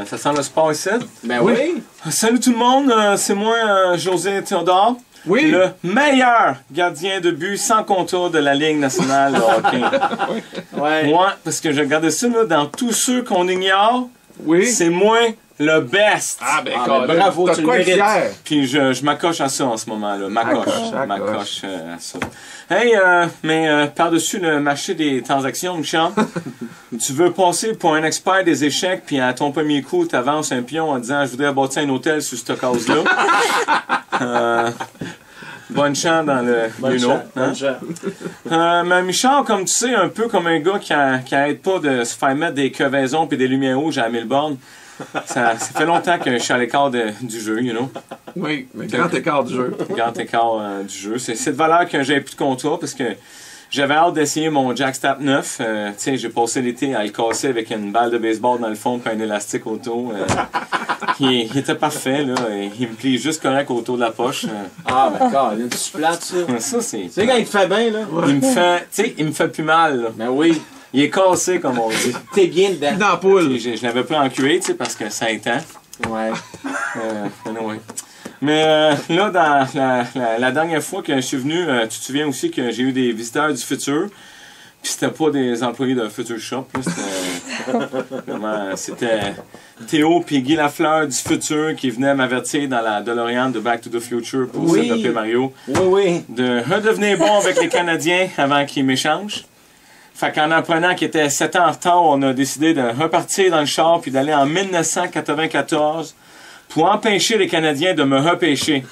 Ça sent le sport ici? Ben oui. Salut tout le monde, c'est moi, José Théodore. Oui. Le meilleur gardien de but sans contour de la Ligue nationale de hockey. Ouais. Moi, parce que je regardais ça, là, dans tous ceux qu'on ignore, Oui. c'est moi le best. Ah, ben, ben, bravo, t'as tu de quoi le être mérites. fier. Puis je m'accroche à ça en ce moment-là. M'accroche à ça. Hey, mais par-dessus le marché des transactions, Michel, tu veux passer pour un expert des échecs, puis à ton premier coup, tu avances un pion en disant « Je voudrais bâtir un hôtel sur cette case-là. » Bonne chance dans le Bonne chance. mais Michel, comme tu sais, un peu comme un gars qui arrête pas de se faire mettre des crevaisons et des lumières rouges à Melbourne, ça fait longtemps que je suis à l'écart du jeu, you know. Oui, mais grand écart du jeu. Grand écart du jeu. C'est de valeur que j'avais plus de contrat parce que j'avais hâte d'essayer mon Jackstap 9. Tu sais, j'ai passé l'été à le casser avec une balle de baseball dans le fond et un élastique autour. Il était parfait, là. Il me plie juste correct autour de la poche. Ah, ben, Colin, tu plates, ça. Ça, c'est... Tu sais, quand il te fait bien, là. Il me fait... Tu sais, il me fait plus mal, là. Ben oui. Il est cassé, comme on dit. T'es bien dedans. Dans la poule. Je l'avais pas en cuir, tu sais, parce que ça étend. Ouais. Anyway. Mais là, dans la dernière fois que je suis venu, tu te souviens aussi que j'ai eu des visiteurs du futur. Puis c'était pas des employés de Future Shop. C'était Théo et Guy Lafleur du futur qui venaient m'avertir dans la DeLorean de Back to the Future pour s'adopter Mario. Oui. De redevenir bon avec les Canadiens avant qu'ils m'échangent. Fait qu'en apprenant qu'il était 7 ans en retard, on a décidé de repartir dans le char puis d'aller en 1994 pour empêcher les Canadiens de me repêcher.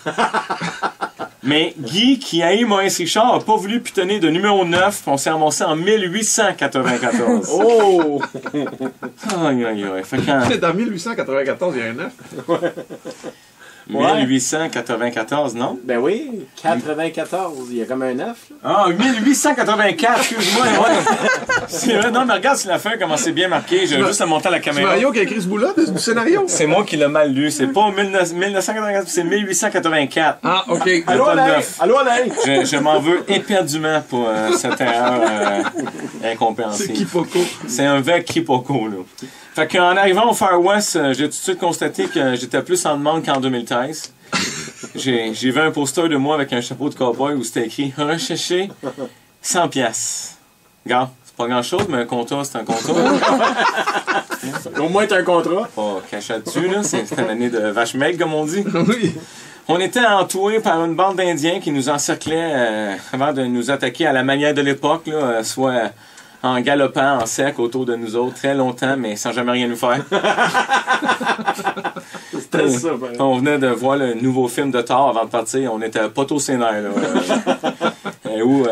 Mais Guy, qui a eu Maurice Richard, a pas voulu pitonner de numéro 9. On s'est ramassé en 1894. Oh! Aïe, aïe, aïe. Fait qu'en Dans 1894, il y a un 9. 1894, non? Ben oui. 94. Il y a comme un 9. Ah, 1884, excuse-moi. Ouais. C'est vrai, non, mais regarde si la fin, comment c'est bien marqué. J'ai juste à monter à la C'est caméra. Mario qui a écrit ce bout-là du scénario. C'est moi qui l'ai mal lu. C'est pas 1984, c'est 1884. Ah, OK. Allô, pas de Alain! neuf. Allô, Alain! Je m'en veux éperdument pour cette erreur incompréhensible. C'est Kipoko. C'est un vrai quiproquo, là. Fait qu'en arrivant au Far West, j'ai tout de suite constaté que j'étais plus en demande qu'en 2013. J'ai vu un poster de moi avec un chapeau de cowboy où c'était écrit « Recherché 100 piastres ». Regarde, c'est pas grand-chose, mais un contrat, c'est un contrat. Au moins, t'as un contrat. Pas caché dessus, là. C'est une année de vache maigre, comme on dit. Oui. On était entourés par une bande d'Indiens qui nous encerclaient avant de nous attaquer à la manière de l'époque, là, soit en galopant en sec autour de nous autres très longtemps, mais sans jamais rien nous faire. C'était ça, ben. On venait de voir le nouveau film de Thor avant de partir. On était poteau scénaire, là. Où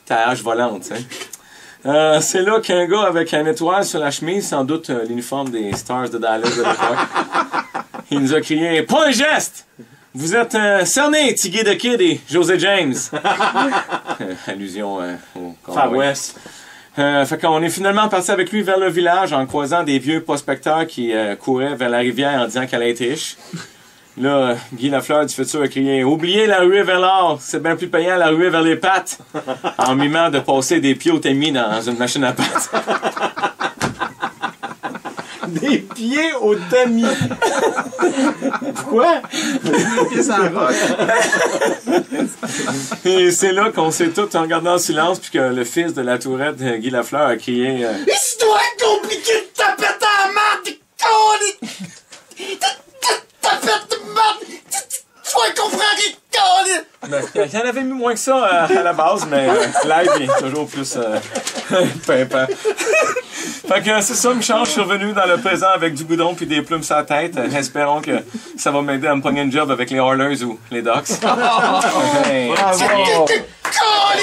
ta hache volante, tu sais. C'est là qu'un gars avec une étoile sur la chemise, sans doute l'uniforme des Stars de Dallas de l'époque, il nous a crié « Pas un geste! Vous êtes cernés, Tiggy the Kid et José James! » Allusion au Far West. Fait qu'on est finalement parti avec lui vers le village en croisant des vieux prospecteurs qui couraient vers la rivière en disant qu'elle était riche. Là, Guy Lafleur du futur a crié « Oubliez la ruée vers l'or, c'est bien plus payant la ruée vers les pattes » en mimant de passer des pieds au tamis dans une machine à pattes. Des pieds au tamis. Pourquoi? Les pieds sans roche. Et c'est là qu'on s'est tous regardé en silence puis que le fils de la tourette, Guy Lafleur, a crié Mais ça doit être compliqué de taper ta marde, t'es con! Tapette de marde! Tu vas comprendre, con! Il y en avait mis moins que ça à la base, mais live est toujours plus pimpant. Fait que c'est ça, Michel, je suis revenu dans le présent avec du goudron puis des plumes sur la tête. Espérons que ça va m'aider à me pogner un job avec les Oilers ou les Ducks. Bravo! Con!